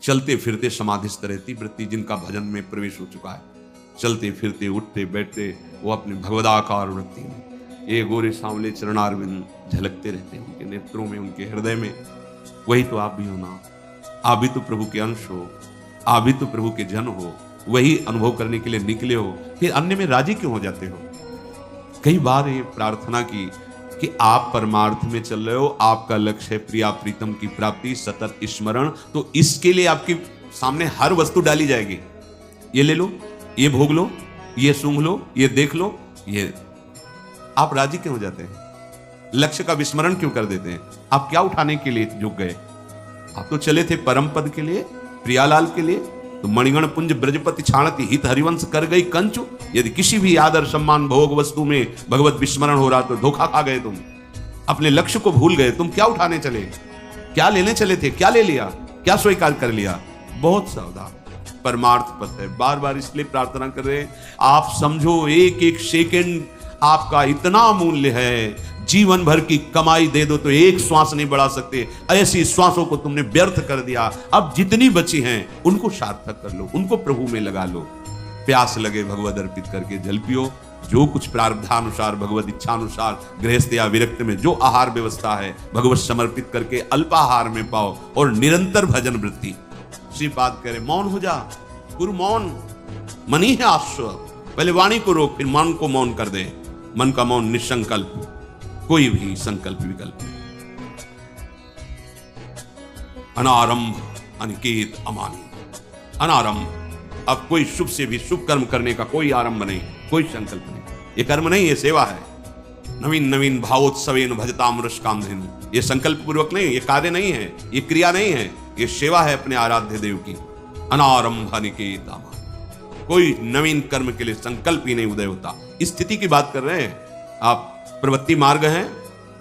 चलते फिरते समाधिस्थ रहती वृत्ति, जिनका भजन में प्रवेश हो चुका है, चलते फिरते उठते बैठते वो अपने भगवदाकार वृत्ति में ये गोरे सांवले चरणारविंद झलकते रहते हैं उनके नेत्रों में, उनके हृदय में। वही तो आप भी हो ना, आप भी तो प्रभु के अंश हो, आप भी तो प्रभु के जन हो, वही अनुभव करने के लिए निकले हो, फिर अन्य में राजी क्यों हो जाते हो? कई बार ये प्रार्थना की कि आप परमार्थ में चल रहे हो, आपका लक्ष्य है प्रिया प्रीतम की प्राप्ति, सतत स्मरण, तो इसके लिए आपके सामने हर वस्तु डाली जाएगी। ये ले लो, ये भोग लो, ये सूंघ लो, ये देख लो, ये आप राजी क्यों हो जाते हैं? लक्ष्य का विस्मरण क्यों कर देते हैं? आप क्या उठाने के लिए झुक गए? आप तो चले थे परम पद के लिए, प्रियालाल के लिए। तो मणिगण पुंज ब्रजपति छाणति हित हरिवंश कर गई कंचु। यदि किसी भी आदर सम्मान भोग वस्तु में भगवत विस्मरण हो रहा तो धोखा खा गए, तुम अपने लक्ष्य को भूल गए। तुम क्या उठाने चले, क्या लेने चले थे, क्या ले लिया, क्या स्वीकार कर लिया? बहुत सावधान, परमार्थ पथ है। बार बार इसलिए प्रार्थना कर रहे हैं, आप समझो एक एक सेकंड आपका इतना मूल्य है, जीवन भर की कमाई दे दो तो एक श्वास नहीं बढ़ा सकते, ऐसी श्वासों को तुमने व्यर्थ कर दिया। अब जितनी बची हैं उनको सार्थक कर लो, उनको प्रभु में लगा लो। प्यास लगे भगवद अर्पित करके जल पियो। जो कुछ प्रारब्धानुसार भगवत इच्छानुसार गृहस्थ या विरक्त में जो आहार व्यवस्था है भगवत समर्पित करके अल्पाहार में पाओ, और निरंतर भजन वृत्ति। श्री बात करे मौन हो जा, गुरु मौन मनी है आश्व। पहले वाणी को रोक, फिर मन को मौन कर दे। मन का मौन निसंकल्प, कोई भी संकल्प विकल्प नहीं। अनारंभ अनिकेत अमानी, अनारंभ। अब कोई शुभ से भी शुभ कर्म करने का कोई आरंभ नहीं, कोई संकल्प नहीं। ये कर्म नहीं, ये सेवा है। नवीन नवीन भावोत्सवेन भजताम रसकामधेनु, ये संकल्प पूर्वक नहीं, ये कार्य नहीं है, ये क्रिया नहीं है, ये सेवा है अपने आराध्य देव की। अनारंभ अनिकेत अमानी, कोई नवीन कर्म के लिए संकल्प ही नहीं उदय होता। इस स्थिति की बात कर रहे हैं। आप प्रवृत्ति मार्ग हैं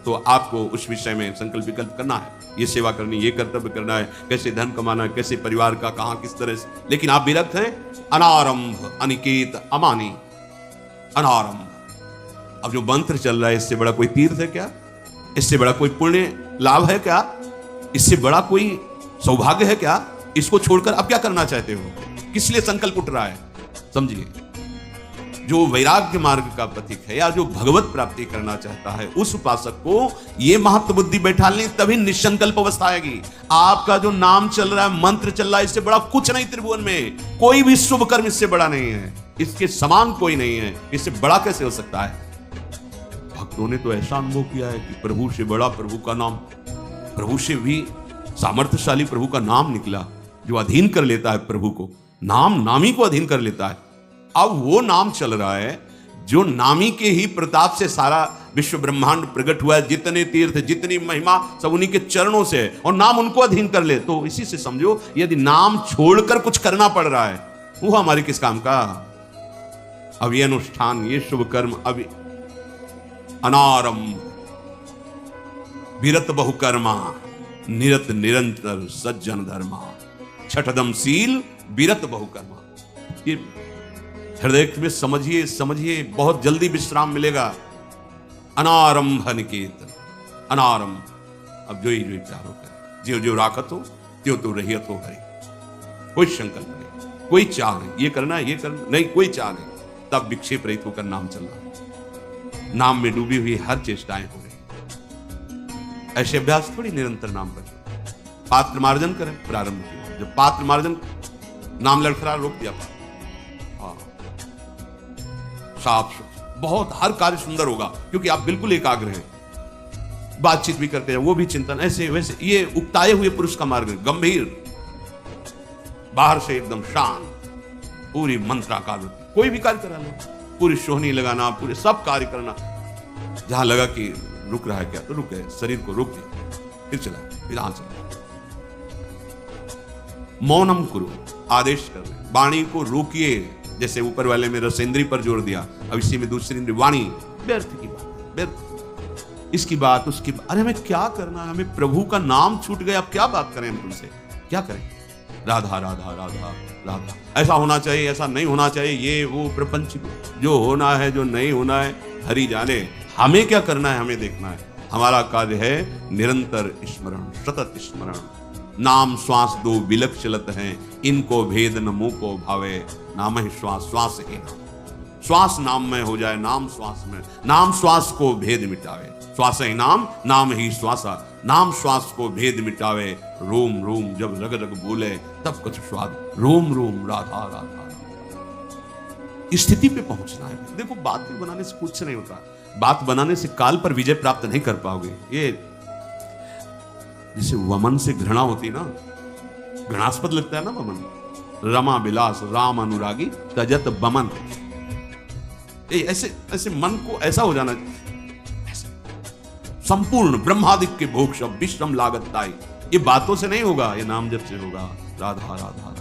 तो आपको उस विषय में संकल्प विकल्प करना है, ये सेवा करनी, ये कर्तव्य करना है, कैसे धन कमाना है, कैसे परिवार का कहां किस तरह से। लेकिन आप विरक्त हैं। अनारंभ अनिकेत अमानी, अनारंभ। अब जो मंत्र चल रहा है, इससे बड़ा कोई तीर्थ है क्या? इससे बड़ा कोई पुण्य लाभ है क्या? इससे बड़ा कोई सौभाग्य है क्या? इसको छोड़कर अब क्या करना चाहते हो? किस लिए संकल्प उठ रहा है? समझिए, जो वैराग्य मार्ग का प्रतीक है या जो भगवत प्राप्ति करना चाहता है, उस उपासक को ये महत्व बुद्धि बैठा लें, तभी निसंकल्प अवस्था आएगी। आपका जो नाम चल रहा है, मंत्र चल रहा है, इससे बड़ा कुछ नहीं त्रिभुवन में। कोई भी शुभ कर्म इससे बड़ा नहीं है, इसके समान कोई नहीं है। इससे बड़ा कैसे हो सकता है? भक्तों ने तो ऐसा अनुभव किया है कि प्रभु से बड़ा प्रभु का नाम, प्रभु से भी सामर्थ्यशाली प्रभु का नाम निकला, जो अधीन कर लेता है प्रभु को। नाम नामी को अधीन कर लेता है। अब वो नाम चल रहा है जो नामी के ही प्रताप से सारा विश्व ब्रह्मांड प्रकट हुआ है। जितने तीर्थ, जितनी महिमा, सब उन्हीं के चरणों से है, और नाम उनको अधीन कर ले। तो इसी से समझो, यदि नाम छोड़कर कुछ करना पड़ रहा है, वो हमारे किस काम का? अब ये अनुष्ठान, ये शुभ कर्म, अब अनारंभ विरत बहुकर्मा, निरत निरंतर सज्जन धर्मा, छठदम शील विरत बहुकर्मा। ये हृदय में समझिए, समझिए, बहुत जल्दी विश्राम मिलेगा। अनारंभ अनिकेत, अनारंभ। अब जो ही प्यारो करे, जो जो राखत हो त्यो तो रहियत हो हरि। कोई संकल्प नहीं, कोई चाह नहीं, ये करना ये करना नहीं, कोई चाह नहीं। तब विक्षेप रहित होकर नाम चल रहा है। नाम में डूबी हुई हर चेष्टाएं हो रही। ऐसे अभ्यास थोड़ी निरंतर नाम पर। पात्र मार्जन करें, प्रारंभ किया, जब पात्र मार्जन नाम लड़खड़ा रोक दिया, साफ बहुत हर कार्य सुंदर होगा, क्योंकि आप बिल्कुल एकाग्र हैं। बातचीत भी करते हैं, वो भी चिंतन, ऐसे वैसे। ये उकताए हुए पुरुष का मार्ग है, गंभीर, बाहर से एकदम शांत, पूरी मंत्राकार। कोई भी कार्य करा लो, पूरी सोहनी लगाना, पूरे सब कार्य करना। जहां लगा कि रुक रहा है क्या, तो रुक गए, शरीर को रोक दिया, फिर चला, फिर यहां चला। मौनम कुरु, आदेश कर रहे, वाणी को रोकिए। जैसे ऊपर वाले में रसेंद्री पर जोर दिया, अब इसी में दूसरी इंद्री वाणी। व्यर्थ की बात, व्यर्थ, इसकी बात उसकी बात। अरे हमें क्या करना है? हमें प्रभु का नाम छूट गया, अब क्या बात करें हम तुमसे? क्या करें? राधा राधा राधा राधा, ऐसा होना चाहिए, ऐसा नहीं होना चाहिए, ये वो प्रपंच, जो होना है जो नहीं होना है हरि जाने। हमें क्या करना है? हमें देखना है। हमारा कार्य है निरंतर स्मरण, सतत स्मरण। नाम श्वास दो विलक चलत हैं, इनको भेद न मुंह को भावे, नाम ही श्वास श्वास ही नाम। श्वास नाम में हो जाए, नाम श्वास में, नाम श्वास को भेद मिटावे, श्वास ही नाम, नाम ही श्वासा, नाम श्वास को भेद मिटावे, रोम रोम जब रग रग बोले तब कुछ स्वाद, रोम रोम राधा राधा। इस स्थिति पे पहुंचना है। देखो बात बनाने से कुछ नहीं होता, बात बनाने से काल पर विजय प्राप्त नहीं कर पाओगे। ये जैसे वमन से घृणा होती ना, घृणास्पद लगता है ना वमन, रमा विलास राम अनुरागी तजत बमन, ऐसे ऐसे मन को ऐसा हो जाना, ऐसे संपूर्ण ब्रह्मादिक के भोग शब्द विश्रम लागत ताई, ये बातों से नहीं होगा, ये नाम जप से होगा। राधा राधा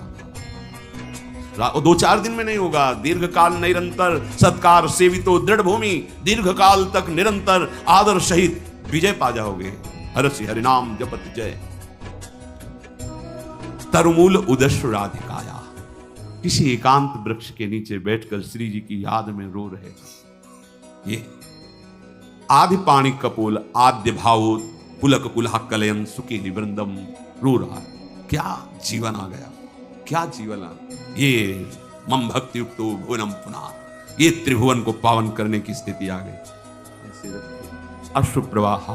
राधा, दो चार दिन में नहीं होगा, दीर्घ काल निरंतर सत्कार सेवितो दृढ़ भूमि, दीर्घ काल तक निरंतर आदर सहित विजय पा जाओगे। हरसि हरिनाम जपत जय, तरुमूल उदस्व राधिकाया। किसी एकांत वृक्ष के नीचे बैठकर श्री जी की याद में रो रहे, ये आदि पाणी कपोल आद्य भावो पुलक कुल्हा कलयन सुखी निवृंदम, रो रहा है। क्या जीवन आ गया, क्या जीवन आ, ये मम भक्ति युक्तो भुवनम पुनः, ये त्रिभुवन को पावन करने की स्थिति आ गई। ऐसे अश्रु प्रवाह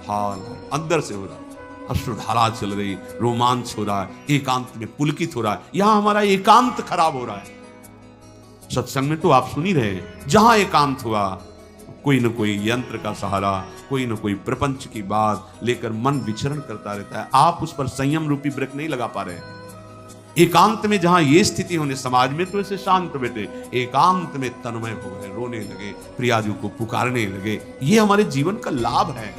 हाल अंदर से हो रहा, अश्रुधारा चल रही, रोमांच हो रहा है, एकांत में पुलकित हो रहा है। यहां हमारा एकांत खराब हो रहा है। सत्संग में तो आप सुन ही रहे हैं, जहां एकांत हुआ कोई न कोई यंत्र का सहारा, कोई न कोई प्रपंच की बात लेकर मन विचरण करता रहता है। आप उस पर संयम रूपी ब्रेक नहीं लगा पा रहे। एकांत में जहां ये स्थिति होने, समाज में तो ऐसे शांत बैठे, एकांत में तन्मय हो गए, रोने लगे, प्रियाजू को पुकारने लगे। ये हमारे जीवन का लाभ है।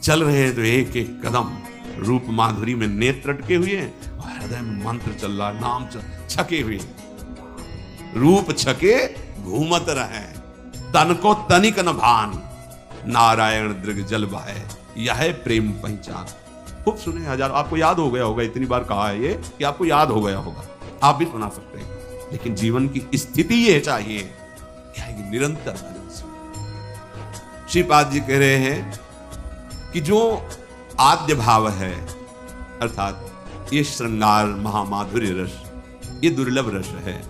चल रहे हैं तो एक एक कदम रूप माधुरी में नेत्र अटके हुए हैं और हृदय में मंत्र चल रहा, नाम छके हुए, रूप छके घूमत रहे, तन को तनिक न भान, नारायण दृग जल बहाए, यह प्रेम पहचान। खूब सुने हजार, आपको याद हो गया होगा, इतनी बार कहा है ये कि आपको याद हो गया होगा, आप भी सुना सकते हैं। लेकिन जीवन की स्थिति ये चाहिए निरंतर भजन से। श्रीपाद जी कह रहे हैं कि जो आद्य भाव है, अर्थात ये श्रृंगार महामाधुर्य रस, ये दुर्लभ रस है,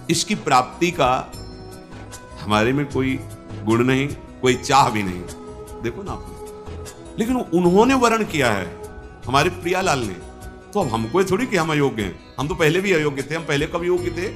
इसकी प्राप्ति का हमारे में कोई गुण नहीं, कोई चाह भी नहीं। देखो ना आपने, लेकिन उन्होंने वर्ण किया है हमारे प्रियालाल ने, तो अब हमको थोड़ी कि हम अयोग्य हैं। हम तो पहले भी अयोग्य थे। हम पहले कब योग्य थे?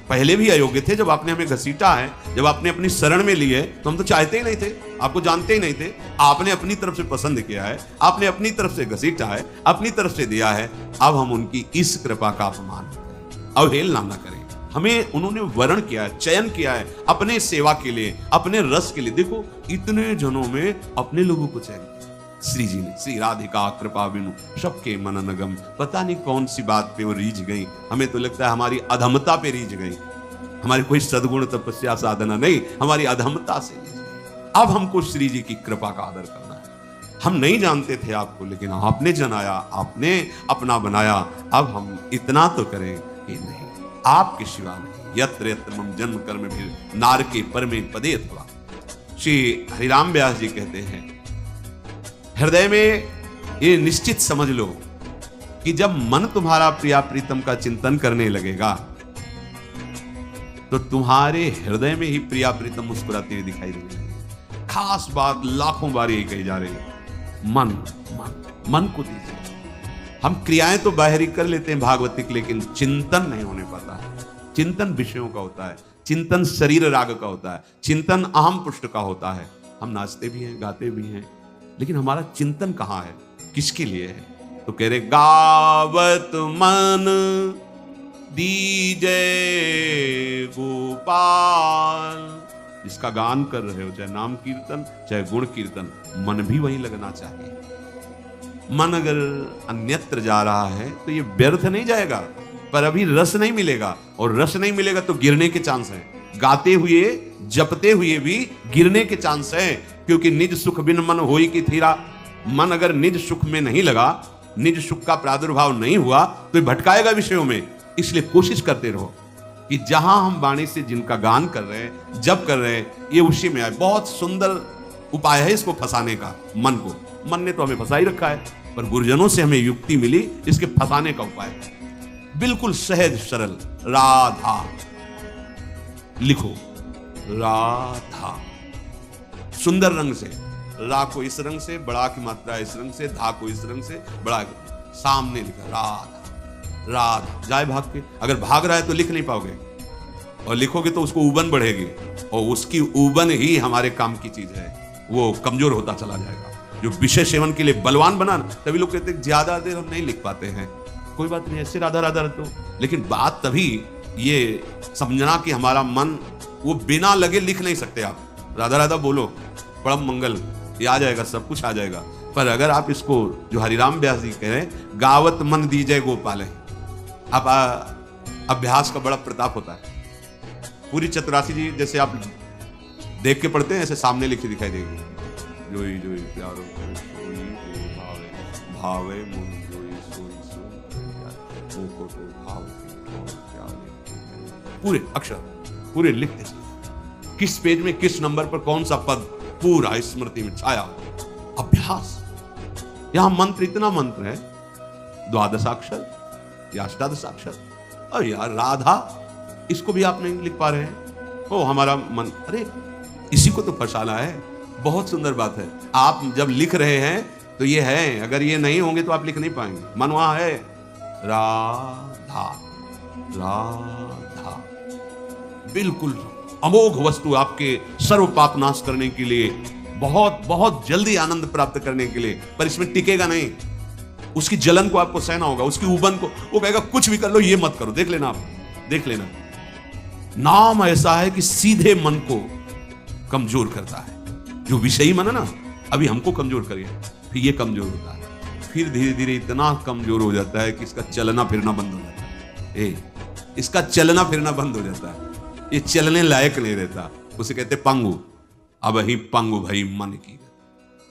पहले भी अयोग्य थे। जब आपने हमें घसीटा है, जब आपने अपनी शरण में ली है, तो हम तो चाहते ही नहीं थे, आपको जानते ही नहीं थे। आपने अपनी तरफ से पसंद किया है, आपने अपनी तरफ से घसीटा है, अपनी तरफ से दिया है। अब हम उनकी इस कृपा का अपमान करें, अवहेलना न करें। हमें उन्होंने वर्ण किया है, चयन किया है अपने सेवा के लिए, अपने रस के लिए। देखो इतने जनों में अपने लोगों को चयन किया श्री जी ने। श्री राधिका कृपा बिनु सबके मन नगम। पता नहीं कौन सी बात पे वो रीझ गई। हमें तो लगता है हमारी अधमता पे रीझ गई, हमारी कोई सद्गुण तपस्या साधना नहीं, हमारी अधमता से रीझ गई। अब हमको श्री जी की कृपा का आदर करना है। हम नहीं जानते थे आपको, लेकिन आपने जनाया, आपने अपना बनाया। अब हम इतना तो करें कि नहीं, आपके सिवा नहीं। यत्र यत्र मम जन्म कर्म भी नारके परमे पदे अथवा। श्री हरिराम व्यास जी कहते हैं, हृदय में ये निश्चित समझ लो कि जब मन तुम्हारा प्रिया प्रीतम का चिंतन करने लगेगा, तो तुम्हारे हृदय में ही प्रिया प्रीतम मुस्कुराते हुए दिखाई देंगे। खास बात लाखों बार यही कही जा रही है, मन मन मन को दीजिए। हम क्रियाएं तो बाहरी कर लेते हैं भागवतिक, लेकिन चिंतन नहीं होने पाता है। चिंतन विषयों का होता है, चिंतन शरीर राग का होता है, चिंतन अहम पुष्ट का होता है। हम नाचते भी हैं, गाते भी हैं, लेकिन हमारा चिंतन कहाँ है, किसके लिए है? तो कह रहे गावत मन दीजे गोपाल। जिसका गान कर रहे हो, चाहे नाम कीर्तन चाहे गुण कीर्तन, मन भी वहीं लगना चाहिए। मन अगर अन्यत्र जा रहा है तो ये व्यर्थ नहीं जाएगा, पर अभी रस नहीं मिलेगा, और रस नहीं मिलेगा तो गिरने के चांस है। गाते हुए जपते हुए भी गिरने के चांस है, क्योंकि निज सुख बिन मन होई की थीरा। मन अगर निज सुख में नहीं लगा, निज सुख का प्रादुर्भाव नहीं हुआ, तो ये भटकाएगा विषयों में। इसलिए कोशिश करते रहो कि जहां हम वाणी से जिनका गान कर रहे हैं, जप कर रहे हैं, ये उसी में आए। बहुत सुंदर उपाय है इसको फंसाने का मन को। मन ने तो हमें फंसा ही रखा है। पर गुरुजनों से हमें युक्ति मिली इसके फंसाने का उपाय, बिल्कुल सहज सरल। राधा लिखो, राधा सुंदर रंग से, रा को इस रंग से, बड़ा की मात्रा इस रंग से, धा को इस रंग से, बड़ा सामने लिखा राधा। राधा जाए भाग के, अगर भाग रहा है तो लिख नहीं पाओगे, और लिखोगे तो उसको उबन बढ़ेगी, और उसकी उबन ही हमारे काम की चीज है, वो कमजोर होता चला जाएगा। जो विषय सेवन के लिए बलवान बना, तभी लोग कहते हैं ज्यादा देर हम नहीं लिख पाते हैं। कोई बात नहीं, ऐसे राधा राधा रटो, लेकिन बात तभी ये समझना कि हमारा मन वो बिना लगे लिख नहीं सकते। आप राधा राधा बोलो, परम मंगल, ये आ जाएगा, सब कुछ आ जाएगा। पर अगर आप इसको जो हरिराम व्यास जी कह रहे हैं, गावत मन दीजय गोपाल, अब अभ्यास का बड़ा प्रताप होता है। पूरी चतुरासी जी जैसे आप देख के पढ़ते हैं, ऐसे सामने लिखी दिखाई देगी। जोई जोई प्यारो सोई भावे भावे मुन जोई सोई सोई को तो भाव पूरे अक्षर पूरे लिखते चले, किस पेज में किस नंबर पर कौन सा पद पूरा स्मृति में छाया हो। अभ्यास, यहां मंत्र इतना मंत्र है, द्वादशाक्षर या अष्टादशाक्षर। और यार राधा, इसको भी आप नहीं लिख पा रहे हैं, ओ हमारा मन, अरे इसी को तो फसाना है। बहुत सुंदर बात है, आप जब लिख रहे हैं तो ये है, अगर ये नहीं होंगे तो आप लिख नहीं पाएंगे। मन वहां है, राधा राधा, बिल्कुल अमोघ वस्तु, आपके सर्व पाप नाश करने के लिए, बहुत बहुत जल्दी आनंद प्राप्त करने के लिए, पर इसमें टिकेगा नहीं। उसकी जलन को आपको सहना होगा, उसकी उबन को। वो कहेगा कुछ भी कर लो, ये मत करो, देख लेना, आप देख लेना। नाम ऐसा है कि सीधे मन को कमजोर करता है। जो विषयी मन है ना, अभी हमको कमजोर करिए, फिर ये कमजोर होता है, फिर धीरे धीरे इतना कमजोर हो जाता है कि इसका चलना फिरना बंद हो जाता है। इसका चलना फिरना बंद हो जाता है, ये चलने लायक नहीं रहता। उसे कहते पंगु। अब ही पंगु भई मन की,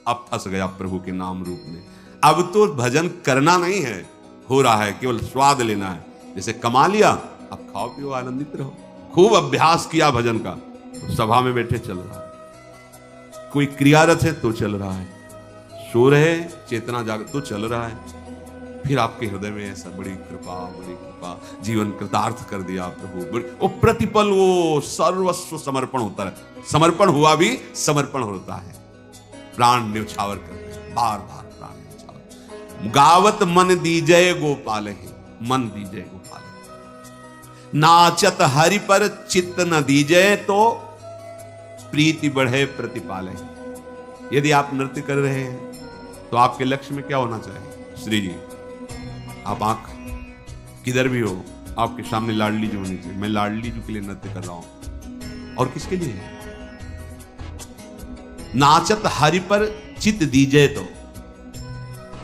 अब फंस गया प्रभु के नाम रूप में। अब तो भजन करना नहीं है, हो रहा है, केवल स्वाद लेना है। जैसे कमा लिया, अब खाओ पियो आनंदित रहो। खूब अभ्यास किया भजन का, तो सभा में बैठे चल रहा है, कोई क्रियारत है तो चल रहा है, सो रहे चेतना जाग तो चल रहा है। फिर आपके हृदय में ऐसा बड़ी कृपा, जीवन कृतार्थ कर दिया प्रभु। वो प्रतिपल वो सर्वस्व समर्पण होता है, समर्पण हुआ भी समर्पण होता है। प्राण न्यौछावर करते हैं, बार बार प्राण न्यौछावर। गावत मन दीजय गोपाल ही, मन दीजय गोपाल। नाचत हरि पर चित्त न दीजय, तो प्रीति बढ़े प्रतिपाले। यदि आप नृत्य कर रहे हैं तो आपके लक्ष्य में क्या होना चाहिए? श्री जी, आप आंख किधर भी हो, आपके सामने लाडली जी होनी चाहिए। मैं लाडली जी के लिए नृत्य कर रहा हूं, और किसके लिए? नाचत हरि पर चित दीजय, तो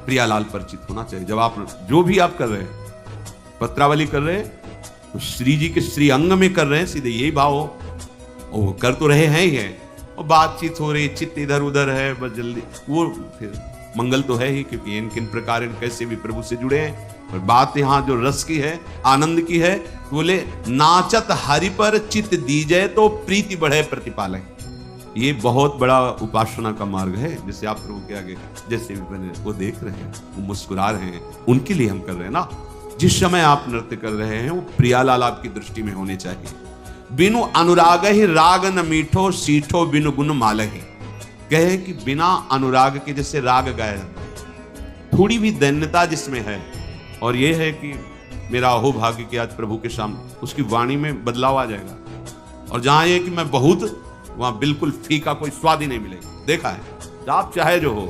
प्रियालाल पर चित होना चाहिए। जब आप जो भी आप कर रहे हैं, पत्रावली कर रहे हैं तो श्री जी के श्री अंग में कर रहे हैं, सीधे यही भाव हो। वो कर तो रहे हैं ही है, और बातचीत हो रही, चित्त इधर उधर है, बस जल्दी वो फिर मंगल तो है ही, क्योंकि इन किन प्रकार कैसे भी प्रभु से जुड़े हैं। पर बात यहाँ जो रस की है, आनंद की है, बोले नाचत हरि पर चित्त दीजय, तो प्रीति बढ़े प्रतिपालय। ये बहुत बड़ा उपासना का मार्ग है, जिससे आप प्रभु के आगे जैसे भी बने वो देख रहे हैं, वो मुस्कुरा रहे हैं, उनके लिए हम कर रहे हैं ना। जिस समय आप नृत्य कर रहे हैं वो प्रियालाल आपकी दृष्टि में होने चाहिए। बिनु अनुराग ही राग न मीठो, सीठो बिनु गुण मालही। कहे कि बिना अनुराग के जैसे राग गाया जाता है, थोड़ी भी दैन्यता जिसमें है, और ये है कि मेरा अहो भाग्य कि आज प्रभु के सामने, उसकी वाणी में बदलाव आ जाएगा। और जहां ये कि मैं बहुत, वहां बिल्कुल फीका, कोई स्वाद ही नहीं मिलेगा। देखा है, आप चाहे जो हो,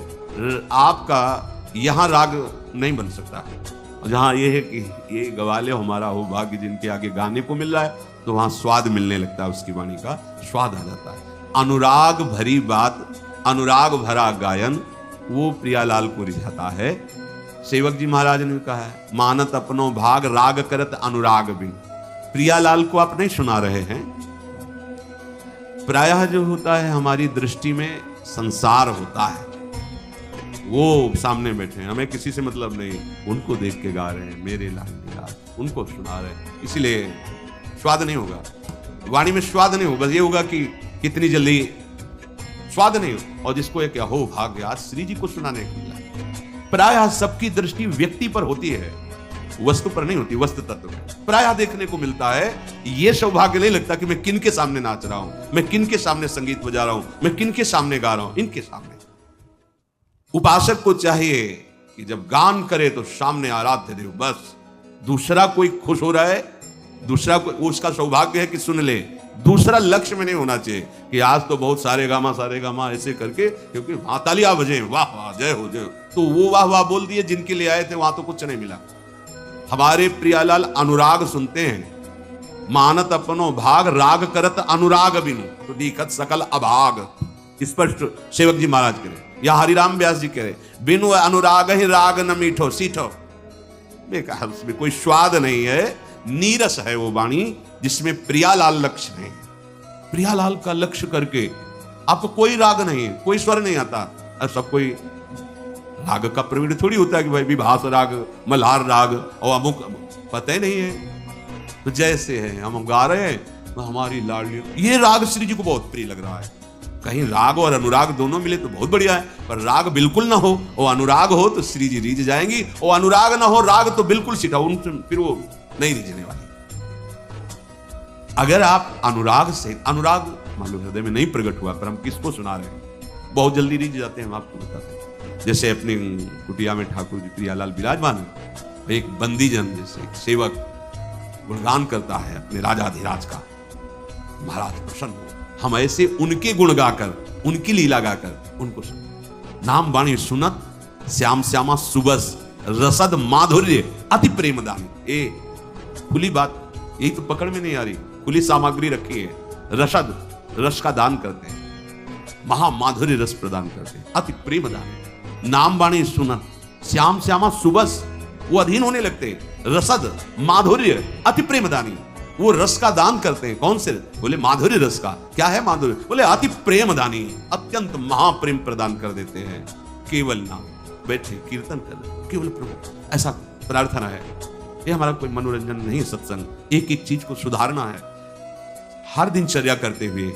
आपका यहां राग नहीं बन सकता है। और जहां ये है कि ये गवाले हमारा अहो भाग्य, जिनके आगे गाने को मिल रहा है, तो वहां स्वाद मिलने लगता है, उसकी वाणी का स्वाद आ जाता है। अनुराग भरी बात, अनुराग भरा गायन, वो प्रियालाल को रिझाता है। सेवक जी महाराज ने कहा है, मानत अपनो भाग राग करत अनुराग भी। प्रियालाल को आप नहीं सुना रहे हैं। प्रायः जो होता है हमारी दृष्टि में संसार होता है, वो सामने बैठे हैं, हमें किसी से मतलब नहीं, उनको देख के गा रहे हैं, मेरे लाडली लाल, उनको सुना रहे हैं, इसलिए स्वाद नहीं होगा, वाणी में स्वाद नहीं होगा। बस ये होगा कि कितनी जल्दी, स्वाद नहीं हो। और जिसको एक हो भाग्य आज श्री जी को सुनाने को मिला, प्रायः सबकी दृष्टि व्यक्ति पर होती है, वस्तु पर नहीं होती, वस्तु तत्व पर प्रायः देखने को मिलता है। यह सौभाग्य नहीं लगता कि मैं किन के सामने नाच रहा हूं, मैं किन के सामने संगीत बजा रहा हूं, मैं किन के सामने गा रहा हूं, इनके सामने। उपासक को चाहिए कि जब गान करे तो सामने आराध्य देव, बस दूसरा कोई खुश हो रहा है, दूसरा कोई, उसका सौभाग्य है कि सुन ले। दूसरा लक्ष्य में नहीं होना चाहिए कि आज तो बहुत सारे गामा ऐसे करके, क्योंकि वहां तालियां बजे, वाह वाह जय हो जय हो, तो वो वाह वाह बोल दिए, जिनके लिए आए थे वहां तो कुछ नहीं मिला। हमारे प्रियालाल अनुराग सुनते हैं, मानत अपनो भाग राग करत अनुराग बिनु तो दीखत सकल अभाग, स्पष्ट सेवक जी महाराज करे, या हरिराम व्यास जी कह रहे, बिनु अनुराग ही राग न मीठो सीठो। बेकार, उसमें कोई स्वाद नहीं है, नीरस है वो वाणी जिसमें प्रियालाल लक्ष्य नहीं। प्रियालाल का लक्ष्य करके आपको कोई राग नहीं है, कोई स्वर नहीं आता। और सब कोई राग का प्रवीण थोड़ी होता है कि भाई विभास राग, मल्हार राग और अमुक, पता ही नहीं है। तो जैसे है हम गा रहे हैं, हमारी लाडली, ये राग श्री जी को बहुत प्रिय लग रहा है। कहीं राग और अनुराग दोनों मिले तो बहुत बढ़िया है, पर राग बिल्कुल ना हो और अनुराग हो तो श्री जी रीझ जाएंगी, और अनुराग ना हो, राग तो बिल्कुल सीधा, उनसे फिर वो नहीं रीझने वाली। अगर आप अनुराग से, अनुराग मान लो हृदय में नहीं प्रकट हुआ, पर हम किसको सुना रहे हैं, बहुत जल्दी रीझ जाते हैं, हम आपको बताते हैं। जैसे अपनी कुटिया में ठाकुर जी प्रियालाल विराजमान है, एक बंदीजन जैसे एक सेवक गुणगान करता है अपने राजाधिराज का, महाराज प्रसन्न हो, हम ऐसे उनके गुण गाकर, उनकी लीला गाकर उनको सुन। नाम वाणी सुनत श्याम श्यामा सुबस रसद माधुर्य अति प्रेमदानी। ए खुली बात, यही तो पकड़ में नहीं आ रही, खुली सामग्री रखी है। रसद, रस का दान करते हैं, महामाधुर्य रस प्रदान करते हैं, अति प्रेमदानी। नाम वाणी सुनत श्याम श्यामा सुबस, वो अधीन होने लगते। रसद माधुर्य अति प्रेमदानी, वो रस का दान करते हैं। कौन से? बोले माधुर्य रस का। क्या है माधुर्य? बोले अति प्रेमदानी, अत्यंत महाप्रेम प्रदान कर देते हैं। केवल नाम, बैठे कीर्तन कर, केवल प्रभु, ऐसा प्रार्थना है। ये हमारा कोई मनोरंजन नहीं, सत्संग एक एक चीज को सुधारना है। हर दिनचर्या करते हुए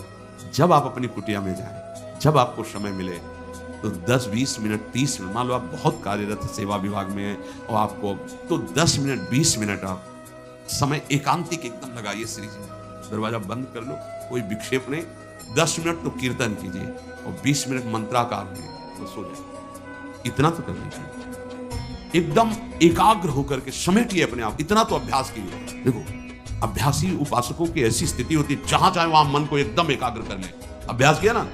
जब आप अपनी कुटिया में जाएं, जब आपको समय मिले तो 10-20 मिनट 30 मिनट, मान लो आप बहुत कार्यरत सेवा विभाग में हैं और आपको तो 10 मिनट 20 मिनट आप समय एकांतिक एकदम लगाइए श्री जी, दरवाजा बंद कर लो, कोई विक्षेप नहीं। 10 मिनट तो कीर्तन कीजिए और 20 मिनट मंत्राकार में तो सो जाए। इतना तो कर लीजिए, एकदम एकाग्र होकर के समेटिए अपने आप, इतना तो अभ्यास कीजिए। देखो अभ्यासी उपासकों की ऐसी स्थिति होती है, जहां चाहे वहां मन को एकदम एकाग्र कर ले। अभ्यास किया ना,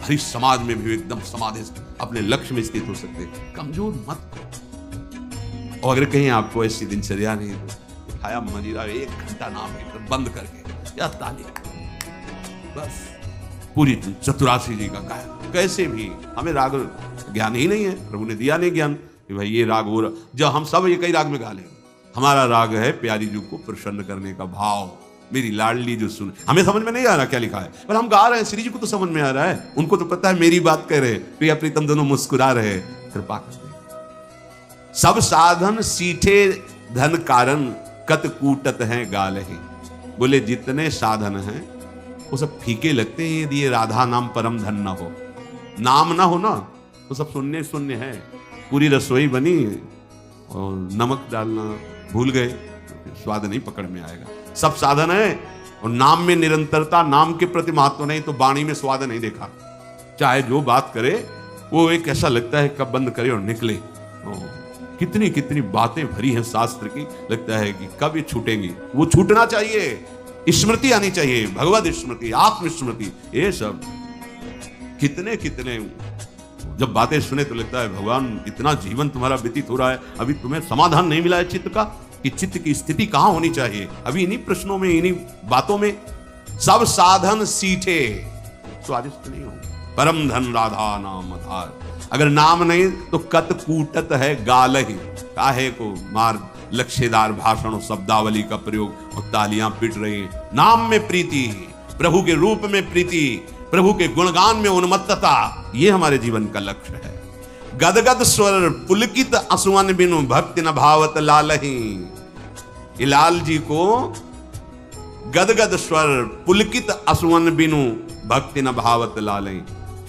भरी समाज में भी एकदम समाधि अपने लक्ष्य में स्थित हो सकते। कमजोर मत करो। और अगर कहीं आपको ऐसी दिनचर्या नहीं तो खाया मजीरा 1 घंटा नाम कीर्तन बंद करके या ताली, बस पूरी चतुरासी जी का गायन। कैसे भी, हमें राग ज्ञान ही नहीं है, प्रभु ने दिया नहीं ज्ञान कि भाई ये राग वो, जो हम सब ये कई राग में गा लेंगे। हमारा राग है प्यारी जी को प्रसन्न करने का भाव, मेरी लाडली जो सुन। हमें समझ में नहीं आ रहा क्या लिखा है, पर हम गा रहे हैं, श्री जी को तो समझ में आ रहा है, उनको तो पता है मेरी बात कह रहे, प्रिया प्रीतम दोनों मुस्कुरा रहे, कृपा करते। सब साधन सीठे धन कारण कत कूटत हैं गालहि। बोले जितने साधन हैं वो सब फीके लगते हैं यदि ये राधा नाम परम धन ना हो। नाम ना हो ना तो सब शून्य शून्य है। पूरी रसोई बनी और नमक डालना भूल गए, स्वाद नहीं पकड़ में आएगा। सब साधन है और नाम में निरंतरता, नाम के प्रति महत्व नहीं तो वाणी में स्वाद नहीं देखा। चाहे जो बात करे वो एक ऐसा लगता है कब बंद करे और निकले। कितनी कितनी बातें भरी हैं शास्त्र की, लगता है कि कब ये छूटेंगी। वो छूटना चाहिए, स्मृति आनी चाहिए, भगवत स्मृति, आत्म स्मृति। ये सब कितने कितने जब बातें सुने तो लगता है भगवान इतना जीवन तुम्हारा व्यतीत हो रहा है, अभी तुम्हें समाधान नहीं मिला है चित्त का कि चित्त की स्थिति कहां होनी चाहिए। अभी इन्हीं प्रश्नों में, इन्हीं बातों में। सब साधन सीठे, स्वादिष्ट नहीं हो। परम धन राधा नाम आधार। अगर नाम नहीं तो कत कूटत है गालहि। काहे को मार लक्ष्यदार भाषण और शब्दावली का प्रयोग और तालियां पिट रही। नाम में प्रीति, प्रभु के रूप में प्रीति, प्रभु के गुणगान में उन्मत्तता, ये हमारे जीवन का लक्ष्य है। गदगद स्वर पुलकित असुवन बिनु भक्ति न भावत लालहि। लाल जी को गदगद स्वर पुलकित असुवन बिनु भक्ति न भावत लालहि।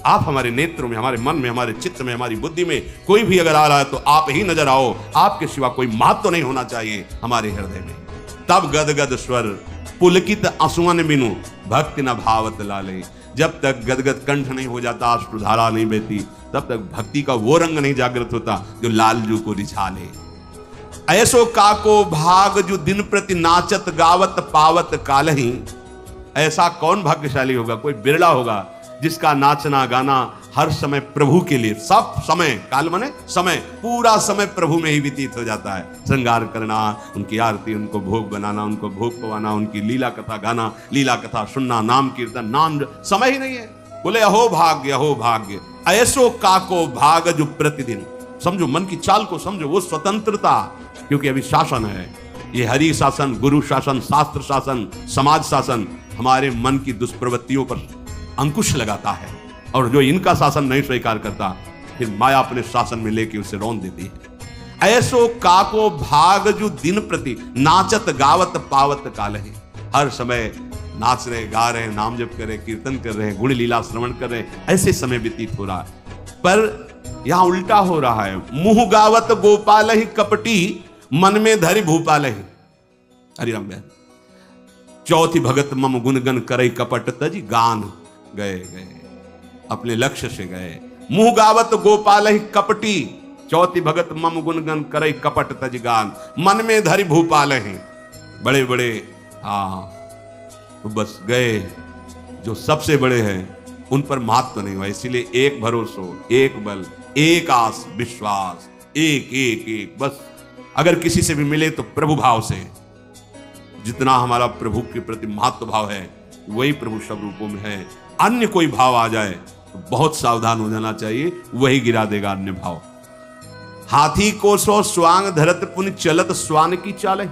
आप हमारे नेत्रों में, हमारे मन में, हमारे चित्त में, हमारी बुद्धि में कोई भी अगर आ रहा है तो आप ही नजर आओ, आपके सिवा कोई महत्व नहीं होना चाहिए हमारे हृदय में। तब गदगद स्वर पुलकित आंसुअन बिनु भक्ति न भावत लाले। जब तक गदगद कंठ नहीं हो जाता, अश्रुधारा नहीं बहती, तब तक भक्ति का वो रंग नहीं जागृत होता जो लालजू को रिझा ले। ऐसो काको भाग जो दिन प्रति नाचत गावत पावत कालहि। ऐसा कौन भाग्यशाली होगा, कोई बिरला होगा जिसका नाचना गाना हर समय प्रभु के लिए, सब समय, काल माने समय, पूरा समय प्रभु में ही व्यतीत हो जाता है। श्रृंगार करना, उनकी आरती, उनको भोग बनाना, उनको भोग पवाना, उनकी लीला कथा गाना, लीला कथा सुनना, नाम कीर्तन, नाम, समय ही नहीं है। बोले अहो भाग्य, अहो भाग्य। ऐसो काको भाग जो प्रतिदिन। समझो मन की चाल को समझो, वो स्वतंत्रता, क्योंकि अभी शासन है, ये हरि शासन, गुरु शासन, शास्त्र शासन, समाज शासन हमारे मन की दुष्प्रवृत्तियों पर अंकुश लगाता है, और जो इनका शासन नहीं स्वीकार करता फिर माया अपने शासन में लेके उसे रौंद देती है। ऐसो काको भाग जो दिन प्रति नाचत गावत पावत कालहि। हर समय नाच रहे, गा रहे, नाम जप कर रहे, कीर्तन कर रहे, गुण लीला श्रवण कर रहे, ऐसे समय व्यतीत हो रहा है। पर यहां उल्टा हो रहा है। मुंह गावत गोपाल ही कपटी मन में धरि भूपाल ही। हरिराम बहन, चौथी भगत मम गुणगन करे कपट तजी गान। गए अपने लक्ष्य से गए। मुंह गावत गोपाल ही कपटी, चौथी भगत मम गुणगन करे कपट तज गान। मन में धरि भूपाल ही। बड़े बड़े तो बस गए, जो सबसे बड़े हैं उन पर महत्व नहीं हुआ। इसीलिए एक भरोसो, एक बल, एक आस, विश्वास, एक एक एक, बस अगर किसी से भी मिले तो प्रभु भाव से। जितना हमारा प्रभु के प्रति महत्व भाव है वही प्रभु सब रूपों में है। अन्य कोई भाव आ जाए तो बहुत सावधान हो जाना चाहिए, वही गिरा देगा अन्य भाव। हाथी को सो स्वांग धरत पुनि चलत स्वान की चाल ही।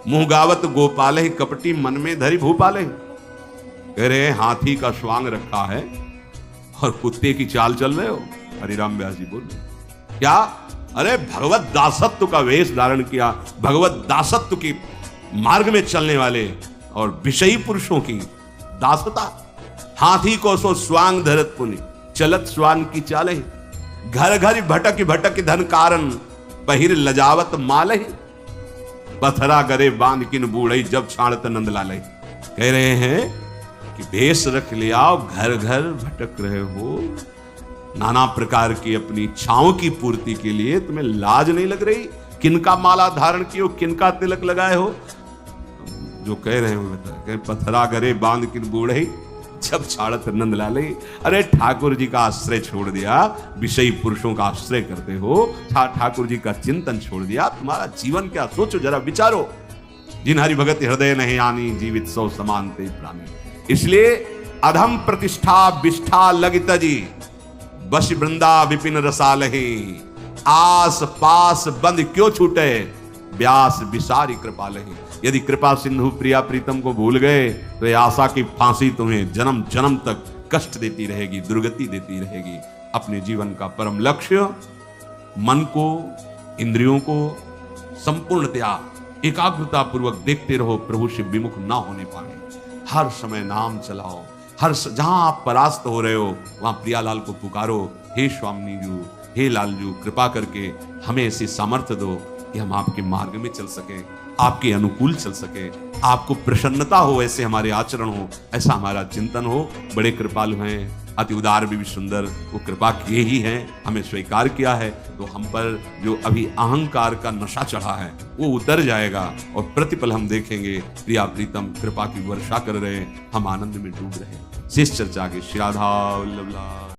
मुंह गावत गोपाल ही कपटी मन में धरि भूपाल ही। कह रहे हाथी का स्वांग रखा है और कुत्ते की चाल चल रहे हो। हरिराम व्यास जी बोले क्या? अरे भगवत दासत्व का वेश धारण किया, भगवत दासत्व की मार्ग में चलने वाले और विषयी पुरुषों की दासता। हाथी को सो स्वांग धरत पुनि चलत स्वान की चाल ही। घर घर भटक भटक धन कारण पहिर लजावत माल ही। पथरा करे बांध किन बूढ़ई जब छाड़त नंद लालई। कह रहे हैं कि भेष रख लिया, घर घर भटक रहे हो, नाना प्रकार की अपनी इच्छाओं की पूर्ति के लिए तुम्हें लाज नहीं लग रही? किनका माला धारण किए हो, किनका तिलक लगाए हो? जो कह रहे हो बता, पथरा करे बांध किन बूढ़ई जब छाड़त नंद लाले। अरे ठाकुर जी का आश्रय छोड़ दिया, विषयी पुरुषों का आश्रय करते हो, ठाकुर जी का चिंतन छोड़ दिया, तुम्हारा जीवन क्या? सोचो जरा, विचारो। जिन हरि भगत हृदय नहीं आनी, जीवित सौ समान ते प्राणी। इसलिए अधम प्रतिष्ठा विष्ठा लगित जी बस वृंदा विपिन रसालहि। आस पास बंद क्यों छूटे व्यास विसारी कृपालहि। यदि कृपा सिंधु प्रिया प्रीतम को भूल गए तो यह आशा की फांसी तुम्हें जन्म जन्म तक कष्ट देती रहेगी, दुर्गति देती रहेगी। अपने जीवन का परम लक्ष्य मन को, इंद्रियों को संपूर्णतया एकाग्रता पूर्वक देखते रहो, प्रभु से विमुख ना होने पाए। हर समय नाम चलाओ, जहां आप परास्त हो रहे हो वहां प्रियालाल को पुकारो, हे स्वामी जू, हे लालजू, कृपा करके हमें ऐसी सामर्थ्य दो कि हम आपके मार्ग में चल सके, आपके अनुकूल चल सके, आपको प्रसन्नता हो, ऐसे हमारे आचरण हो, ऐसा हमारा चिंतन हो। बड़े कृपालु हैं, अति उदार भी सुंदर, वो कृपा किए ही हैं, हमें स्वीकार किया है, तो हम पर जो अभी अहंकार का नशा चढ़ा है वो उतर जाएगा और प्रतिपल हम देखेंगे प्रिया प्रीतम कृपा की वर्षा कर रहे हैं, हम आनंद में डूब रहे हैं। शेष चर्चा के श्री राधा वल्लभ लाल।